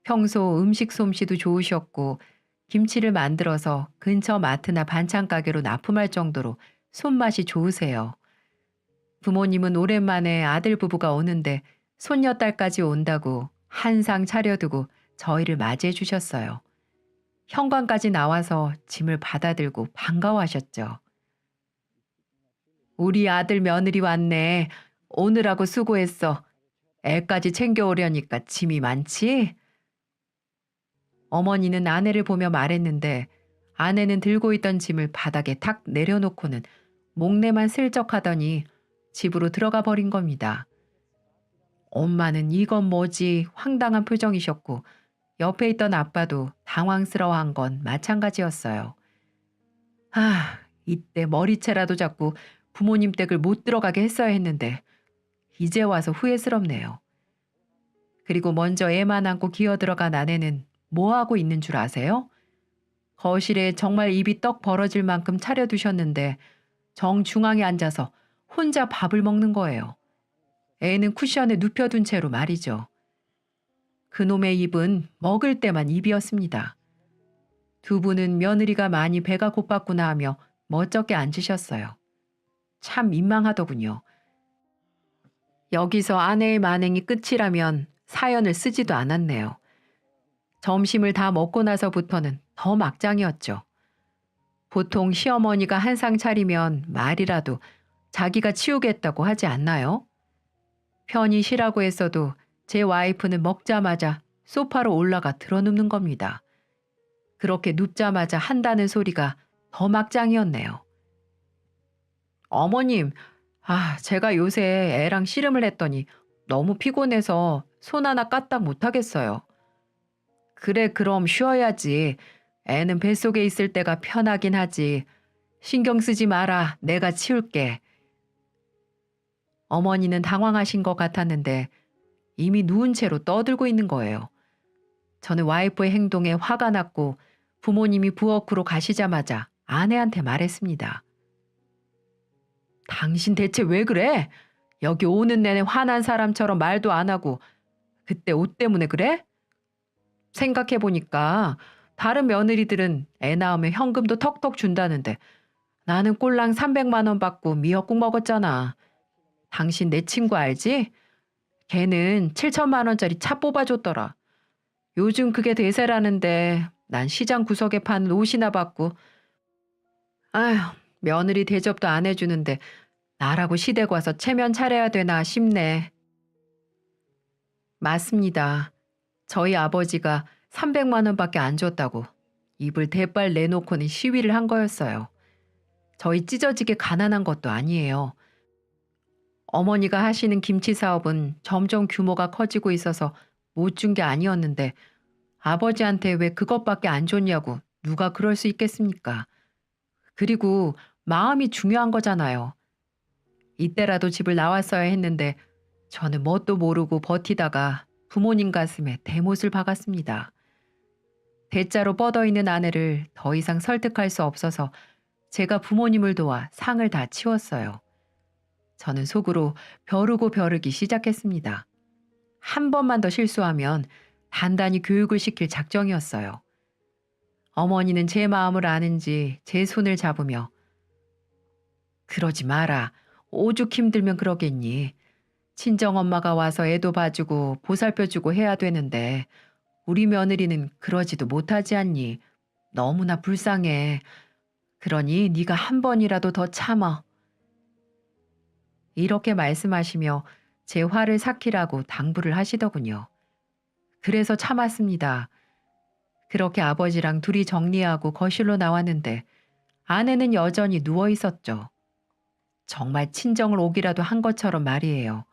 평소 음식 솜씨도 좋으셨고 김치를 만들어서 근처 마트나 반찬 가게로 납품할 정도로 손맛이 좋으세요. 부모님은 오랜만에 아들 부부가 오는데 손녀딸까지 온다고 한 상 차려두고 저희를 맞이해 주셨어요. 현관까지 나와서 짐을 받아들고 반가워하셨죠. 우리 아들 며느리 왔네. 오느라고 수고했어. 애까지 챙겨오려니까 짐이 많지? 어머니는 아내를 보며 말했는데 아내는 들고 있던 짐을 바닥에 탁 내려놓고는 목례만 슬쩍 하더니 집으로 들어가 버린 겁니다. 엄마는 이건 뭐지 황당한 표정이셨고 옆에 있던 아빠도 당황스러워한 건 마찬가지였어요. 이때 머리채라도 잡고 부모님 댁을 못 들어가게 했어야 했는데 이제 와서 후회스럽네요. 그리고 먼저 애만 안고 기어들어간 아내는 뭐하고 있는 줄 아세요? 거실에 정말 입이 떡 벌어질 만큼 차려두셨는데 정중앙에 앉아서 혼자 밥을 먹는 거예요. 애는 쿠션에 눕혀둔 채로 말이죠. 그놈의 입은 먹을 때만 입이었습니다. 두 분은 며느리가 많이 배가 고팠구나 하며 멋쩍게 앉으셨어요. 참 민망하더군요. 여기서 아내의 만행이 끝이라면 사연을 쓰지도 않았네요. 점심을 다 먹고 나서부터는 더 막장이었죠. 보통 시어머니가 한 상 차리면 말이라도 자기가 치우겠다고 하지 않나요? 편히 쉬라고 했어도 제 와이프는 먹자마자 소파로 올라가 드러눕는 겁니다. 그렇게 눕자마자 한다는 소리가 더 막장이었네요. 어머님, 제가 요새 애랑 씨름을 했더니 너무 피곤해서 손 하나 까딱 못하겠어요. 그래, 그럼 쉬어야지. 애는 뱃속에 있을 때가 편하긴 하지. 신경 쓰지 마라. 내가 치울게. 어머니는 당황하신 것 같았는데 이미 누운 채로 떠들고 있는 거예요. 저는 와이프의 행동에 화가 났고 부모님이 부엌으로 가시자마자 아내한테 말했습니다. 당신 대체 왜 그래? 여기 오는 내내 화난 사람처럼 말도 안 하고 그때 옷 때문에 그래? 생각해보니까 다른 며느리들은 애 낳으면 현금도 턱턱 준다는데 나는 꼴랑 300만 원 받고 미역국 먹었잖아. 당신 내 친구 알지? 걔는 7천만 원짜리 차 뽑아줬더라. 요즘 그게 대세라는데 난 시장 구석에 파는 옷이나 받고 아휴 며느리 대접도 안 해주는데 나라고 시댁 와서 체면 차려야 되나 싶네. 맞습니다. 저희 아버지가 300만 원밖에 안 줬다고 입을 대빨 내놓고는 시위를 한 거였어요. 저희 찢어지게 가난한 것도 아니에요. 어머니가 하시는 김치 사업은 점점 규모가 커지고 있어서 못 준 게 아니었는데 아버지한테 왜 그것밖에 안 줬냐고 누가 그럴 수 있겠습니까? 그리고 마음이 중요한 거잖아요. 이때라도 집을 나왔어야 했는데 저는 뭣도 모르고 버티다가 부모님 가슴에 대못을 박았습니다. 대자로 뻗어있는 아내를 더 이상 설득할 수 없어서 제가 부모님을 도와 상을 다 치웠어요. 저는 속으로 벼르고 벼르기 시작했습니다. 한 번만 더 실수하면 단단히 교육을 시킬 작정이었어요. 어머니는 제 마음을 아는지 제 손을 잡으며 그러지 마라. 오죽 힘들면 그러겠니. 친정엄마가 와서 애도 봐주고 보살펴주고 해야 되는데 우리 며느리는 그러지도 못하지 않니. 너무나 불쌍해. 그러니 네가 한 번이라도 더 참아. 이렇게 말씀하시며 제 화를 삭히라고 당부를 하시더군요. 그래서 참았습니다. 그렇게 아버지랑 둘이 정리하고 거실로 나왔는데 아내는 여전히 누워 있었죠. 정말 친정을 오기라도 한 것처럼 말이에요.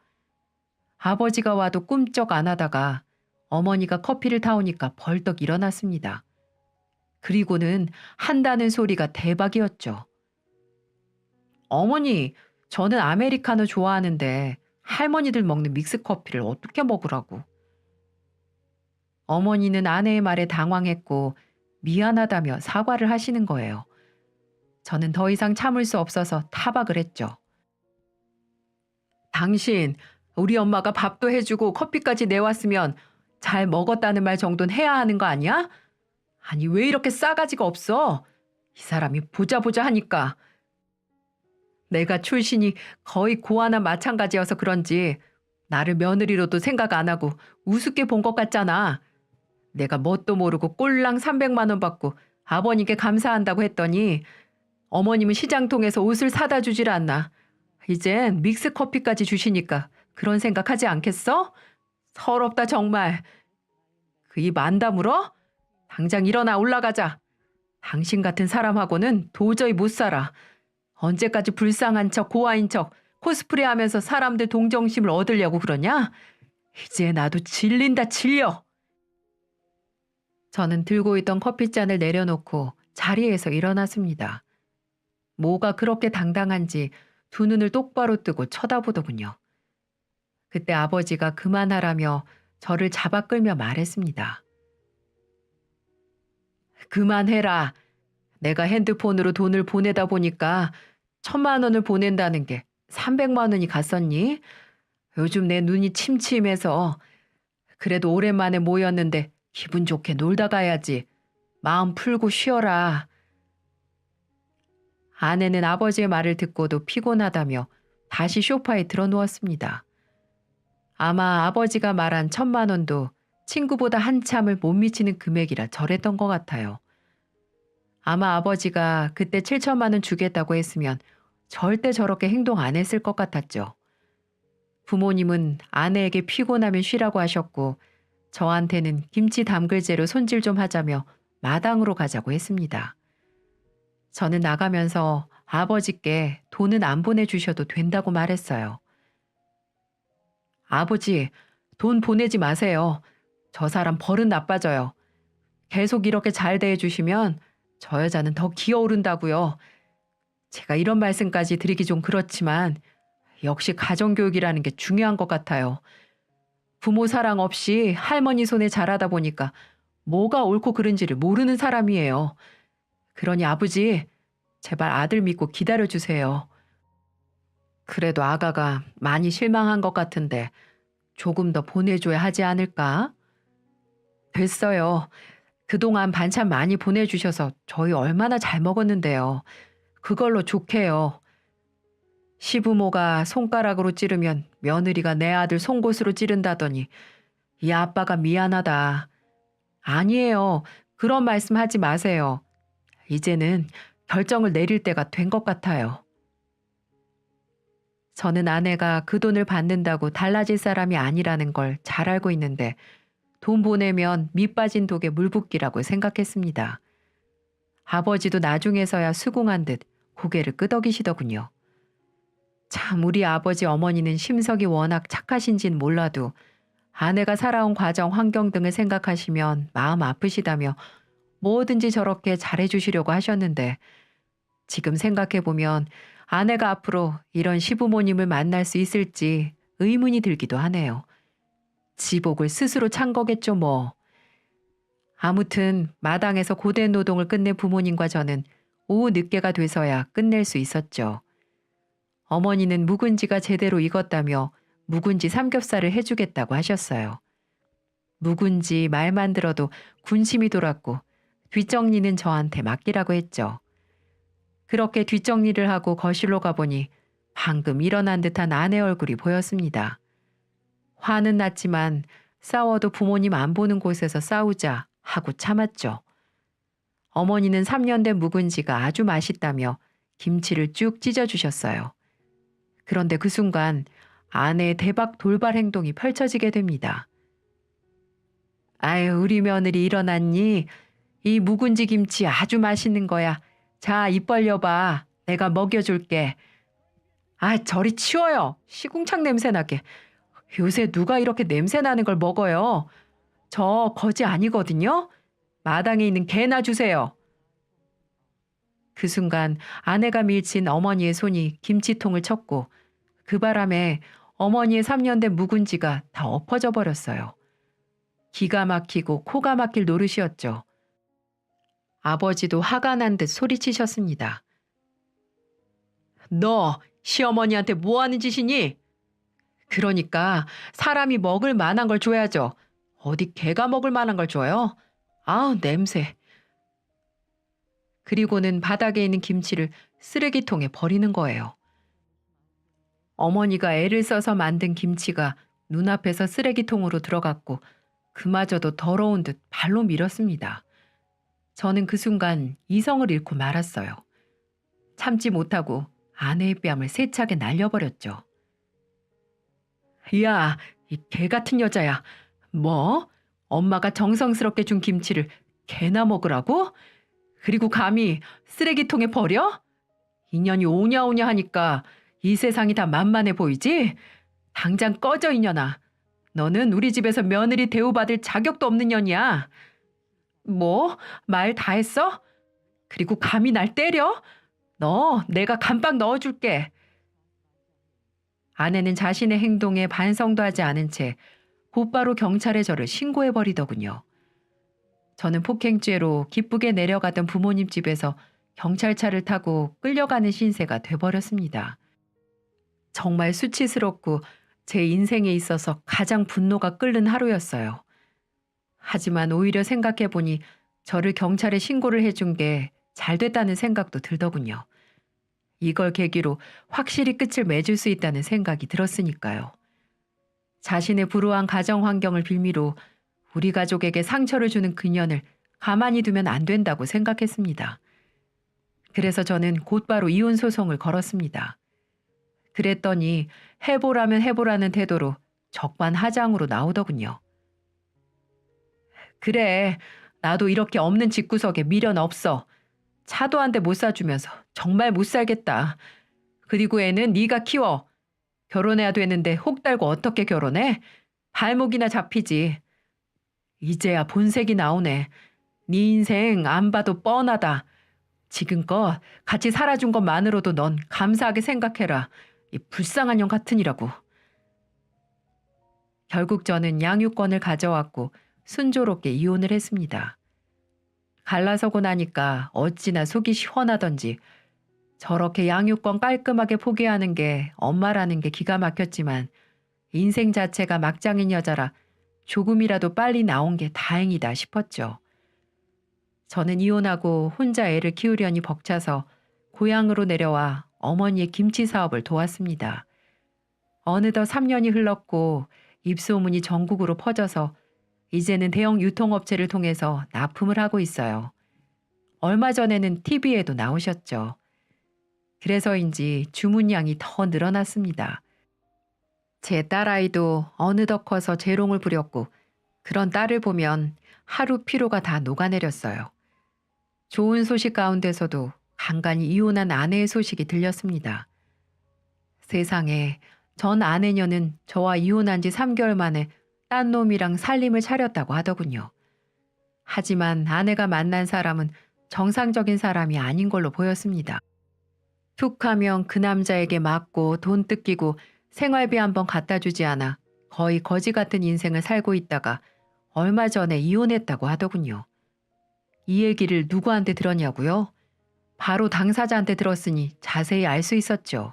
아버지가 와도 꿈쩍 안 하다가 어머니가 커피를 타오니까 벌떡 일어났습니다. 그리고는 한다는 소리가 대박이었죠. 어머니, 저는 아메리카노 좋아하는데 할머니들 먹는 믹스커피를 어떻게 먹으라고. 어머니는 아내의 말에 당황했고 미안하다며 사과를 하시는 거예요. 저는 더 이상 참을 수 없어서 타박을 했죠. 당신, 우리 엄마가 밥도 해주고 커피까지 내왔으면 잘 먹었다는 말 정도는 해야 하는 거 아니야? 아니 왜 이렇게 싸가지가 없어? 이 사람이 보자 보자 하니까. 내가 출신이 거의 고아나 마찬가지여서 그런지 나를 며느리로도 생각 안 하고 우습게 본 것 같잖아. 내가 뭣도 모르고 꼴랑 300만 원 받고 아버님께 감사한다고 했더니 어머님은 시장 통해서 옷을 사다 주질 않나. 이젠 믹스커피까지 주시니까 그런 생각하지 않겠어? 서럽다 정말. 그 입 안 다물어? 당장 일어나 올라가자. 당신 같은 사람하고는 도저히 못 살아. 언제까지 불쌍한 척 고아인 척 코스프레 하면서 사람들 동정심을 얻으려고 그러냐? 이제 나도 질린다 질려. 저는 들고 있던 커피잔을 내려놓고 자리에서 일어났습니다. 뭐가 그렇게 당당한지 두 눈을 똑바로 뜨고 쳐다보더군요. 그때 아버지가 그만하라며 저를 잡아 끌며 말했습니다. 그만해라. 내가 핸드폰으로 돈을 보내다 보니까 1,000만 원을 보낸다는 게 300만 원이 갔었니? 요즘 내 눈이 침침해서 그래도 오랜만에 모였는데 기분 좋게 놀다 가야지. 마음 풀고 쉬어라. 아내는 아버지의 말을 듣고도 피곤하다며 다시 소파에 드러누웠습니다. 아마 아버지가 말한 1,000만 원도 친구보다 한참을 못 미치는 금액이라 저랬던 것 같아요. 아마 아버지가 그때 7천만 원 주겠다고 했으면 절대 저렇게 행동 안 했을 것 같았죠. 부모님은 아내에게 피곤하면 쉬라고 하셨고 저한테는 김치 담글재로 손질 좀 하자며 마당으로 가자고 했습니다. 저는 나가면서 아버지께 돈은 안 보내주셔도 된다고 말했어요. 아버지, 돈 보내지 마세요. 저 사람 버릇 나빠져요. 계속 이렇게 잘 대해주시면 저 여자는 더 기어오른다고요. 제가 이런 말씀까지 드리기 좀 그렇지만 역시 가정교육이라는 게 중요한 것 같아요. 부모 사랑 없이 할머니 손에 자라다 보니까 뭐가 옳고 그른지를 모르는 사람이에요. 그러니 아버지, 제발 아들 믿고 기다려주세요. 그래도 아가가 많이 실망한 것 같은데 조금 더 보내줘야 하지 않을까? 됐어요. 그동안 반찬 많이 보내주셔서 저희 얼마나 잘 먹었는데요. 그걸로 좋게요. 시부모가 손가락으로 찌르면 며느리가 내 아들 송곳으로 찌른다더니 이 아빠가 미안하다. 아니에요. 그런 말씀 하지 마세요. 이제는 결정을 내릴 때가 된 것 같아요. 저는 아내가 그 돈을 받는다고 달라질 사람이 아니라는 걸 잘 알고 있는데 돈 보내면 밑 빠진 독에 물 붓기라고 생각했습니다. 아버지도 나중에서야 수긍한 듯 고개를 끄덕이시더군요. 참 우리 아버지 어머니는 심성이 워낙 착하신진 몰라도 아내가 살아온 과정 환경 등을 생각하시면 마음 아프시다며 뭐든지 저렇게 잘해주시려고 하셨는데 지금 생각해보면 아내가 앞으로 이런 시부모님을 만날 수 있을지 의문이 들기도 하네요. 지복을 스스로 찬 거겠죠 뭐. 아무튼 마당에서 고된 노동을 끝낸 부모님과 저는 오후 늦게가 돼서야 끝낼 수 있었죠. 어머니는 묵은지가 제대로 익었다며 묵은지 삼겹살을 해주겠다고 하셨어요. 묵은지 말만 들어도 군침이 돌았고 뒷정리는 저한테 맡기라고 했죠. 그렇게 뒷정리를 하고 거실로 가보니 방금 일어난 듯한 아내 얼굴이 보였습니다. 화는 났지만 싸워도 부모님 안 보는 곳에서 싸우자 하고 참았죠. 어머니는 3년 된 묵은지가 아주 맛있다며 김치를 쭉 찢어주셨어요. 그런데 그 순간 아내의 대박 돌발 행동이 펼쳐지게 됩니다. 아유, 우리 며느리 일어났니? 이 묵은지 김치 아주 맛있는 거야. 자, 입 벌려봐. 내가 먹여줄게. 아, 저리 치워요. 시궁창 냄새 나게. 요새 누가 이렇게 냄새 나는 걸 먹어요? 저 거지 아니거든요? 마당에 있는 개나 주세요. 그 순간 아내가 밀친 어머니의 손이 김치통을 쳤고 그 바람에 어머니의 3년 된 묵은지가 다 엎어져 버렸어요. 기가 막히고 코가 막힐 노릇이었죠. 아버지도 화가 난 듯 소리치셨습니다. 너 시어머니한테 뭐 하는 짓이니? 그러니까 사람이 먹을 만한 걸 줘야죠. 어디 개가 먹을 만한 걸 줘요? 아우, 냄새. 그리고는 바닥에 있는 김치를 쓰레기통에 버리는 거예요. 어머니가 애를 써서 만든 김치가 눈앞에서 쓰레기통으로 들어갔고 그마저도 더러운 듯 발로 밀었습니다. 저는 그 순간 이성을 잃고 말았어요. 참지 못하고 아내의 뺨을 세차게 날려버렸죠. 야, 이 개 같은 여자야. 뭐? 엄마가 정성스럽게 준 김치를 개나 먹으라고? 그리고 감히 쓰레기통에 버려? 인연이 오냐오냐 하니까 이 세상이 다 만만해 보이지? 당장 꺼져 이년아. 너는 우리 집에서 며느리 대우받을 자격도 없는 년이야. 뭐? 말 다 했어? 그리고 감히 날 때려? 너 내가 감빵 넣어줄게. 아내는 자신의 행동에 반성도 하지 않은 채 곧바로 경찰에 저를 신고해버리더군요. 저는 폭행죄로 기쁘게 내려가던 부모님 집에서 경찰차를 타고 끌려가는 신세가 돼버렸습니다. 정말 수치스럽고 제 인생에 있어서 가장 분노가 끓는 하루였어요. 하지만 오히려 생각해보니 저를 경찰에 신고를 해준 게 잘 됐다는 생각도 들더군요. 이걸 계기로 확실히 끝을 맺을 수 있다는 생각이 들었으니까요. 자신의 불우한 가정 환경을 빌미로 우리 가족에게 상처를 주는 그년을 가만히 두면 안 된다고 생각했습니다. 그래서 저는 곧바로 이혼 소송을 걸었습니다. 그랬더니 해보라면 해보라는 태도로 적반하장으로 나오더군요. 그래, 나도 이렇게 없는 집구석에 미련 없어. 차도 한 대 못 사주면서 정말 못 살겠다. 그리고 애는 네가 키워. 결혼해야 되는데 혹 달고 어떻게 결혼해? 발목이나 잡히지. 이제야 본색이 나오네. 네 인생 안 봐도 뻔하다. 지금껏 같이 살아준 것만으로도 넌 감사하게 생각해라. 이 불쌍한 년 같으니라고. 결국 저는 양육권을 가져왔고 순조롭게 이혼을 했습니다. 갈라서고 나니까 어찌나 속이 시원하던지 저렇게 양육권 깔끔하게 포기하는 게 엄마라는 게 기가 막혔지만 인생 자체가 막장인 여자라 조금이라도 빨리 나온 게 다행이다 싶었죠. 저는 이혼하고 혼자 애를 키우려니 벅차서 고향으로 내려와 어머니의 김치 사업을 도왔습니다. 어느덧 3년이 흘렀고 입소문이 전국으로 퍼져서 이제는 대형 유통업체를 통해서 납품을 하고 있어요. 얼마 전에는 TV에도 나오셨죠. 그래서인지 주문량이 더 늘어났습니다. 제 딸아이도 어느덧 커서 재롱을 부렸고 그런 딸을 보면 하루 피로가 다 녹아내렸어요. 좋은 소식 가운데서도 간간히 이혼한 아내의 소식이 들렸습니다. 세상에, 전 아내녀는 저와 이혼한 지 3개월 만에 딴 놈이랑 살림을 차렸다고 하더군요. 하지만 아내가 만난 사람은 정상적인 사람이 아닌 걸로 보였습니다. 툭하면 그 남자에게 맞고 돈 뜯기고 생활비 한번 갖다 주지 않아 거의 거지 같은 인생을 살고 있다가 얼마 전에 이혼했다고 하더군요. 이 얘기를 누구한테 들었냐고요? 바로 당사자한테 들었으니 자세히 알 수 있었죠.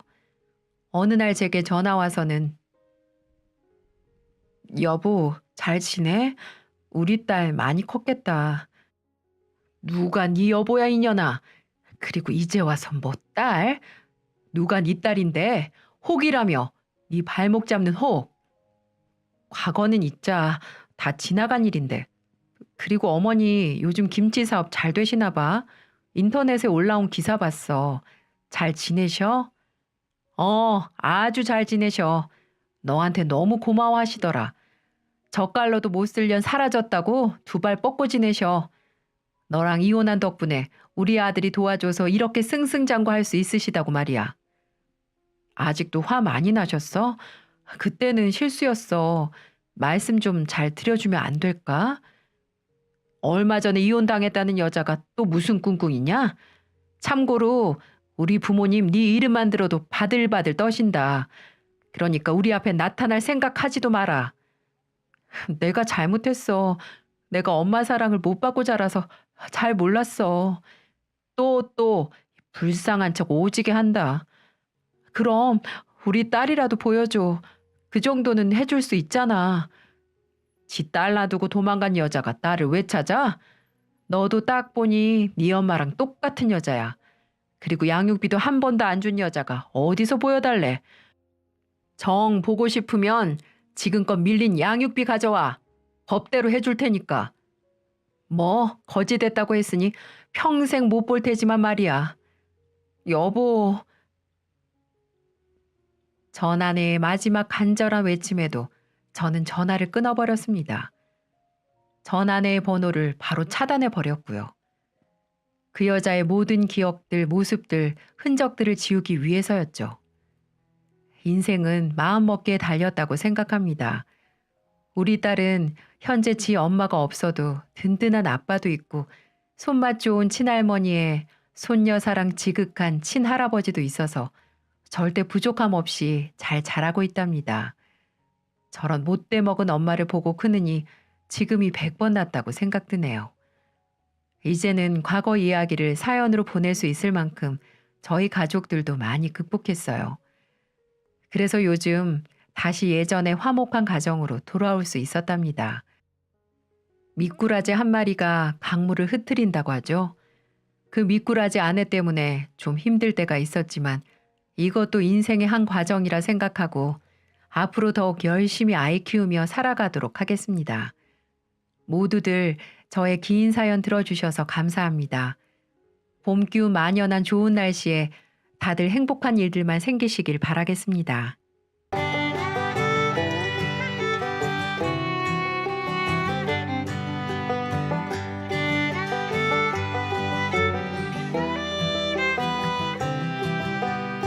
어느 날 제게 전화 와서는 여보, 잘 지내? 우리 딸 많이 컸겠다. 누가 네 여보야 이년아. 그리고 이제 와서 뭐 딸? 누가 네 딸인데? 혹이라며. 네 발목 잡는 혹. 과거는 있자. 다 지나간 일인데. 그리고 어머니 요즘 김치 사업 잘 되시나 봐. 인터넷에 올라온 기사 봤어. 잘 지내셔? 아주 잘 지내셔. 너한테 너무 고마워하시더라. 젓갈로도 못 쓸 년 사라졌다고 2발 뻗고 지내셔. 너랑 이혼한 덕분에 우리 아들이 도와줘서 이렇게 승승장구할 수 있으시다고 말이야. 아직도 화 많이 나셨어? 그때는 실수였어. 말씀 좀 잘 드려주면 안 될까? 얼마 전에 이혼당했다는 여자가 또 무슨 꿍꿍이냐? 참고로 우리 부모님 네 이름만 들어도 바들바들 떠신다. 그러니까 우리 앞에 나타날 생각하지도 마라. 내가 잘못했어. 내가 엄마 사랑을 못 받고 자라서 잘 몰랐어. 또 불쌍한 척 오지게 한다. 그럼 우리 딸이라도 보여줘. 그 정도는 해줄 수 있잖아. 지 딸 놔두고 도망간 여자가 딸을 왜 찾아? 너도 딱 보니 네 엄마랑 똑같은 여자야. 그리고 양육비도 한 번도 안 준 여자가 어디서 보여달래. 정 보고 싶으면 지금껏 밀린 양육비 가져와. 법대로 해줄 테니까. 뭐 거지됐다고 했으니 평생 못 볼 테지만 말이야. 여보. 전 아내의 마지막 간절한 외침에도 저는 전화를 끊어버렸습니다. 전 아내의 번호를 바로 차단해버렸고요. 그 여자의 모든 기억들, 모습들, 흔적들을 지우기 위해서였죠. 인생은 마음먹기에 달렸다고 생각합니다. 우리 딸은 현재 지 엄마가 없어도 든든한 아빠도 있고 손맛 좋은 친할머니에 손녀 사랑 지극한 친할아버지도 있어서 절대 부족함 없이 잘 자라고 있답니다. 저런 못돼 먹은 엄마를 보고 크느니 지금이 100번 낫다고 생각드네요. 이제는 과거 이야기를 사연으로 보낼 수 있을 만큼 저희 가족들도 많이 극복했어요. 그래서 요즘 다시 예전의 화목한 가정으로 돌아올 수 있었답니다. 미꾸라지 한 마리가 강물을 흩트린다고 하죠. 그 미꾸라지 아내 때문에 좀 힘들 때가 있었지만 이것도 인생의 한 과정이라 생각하고 앞으로 더욱 열심히 아이 키우며 살아가도록 하겠습니다. 모두들 저의 긴 사연 들어주셔서 감사합니다. 봄 기운 만연한 좋은 날씨에 다들 행복한 일들만 생기시길 바라겠습니다.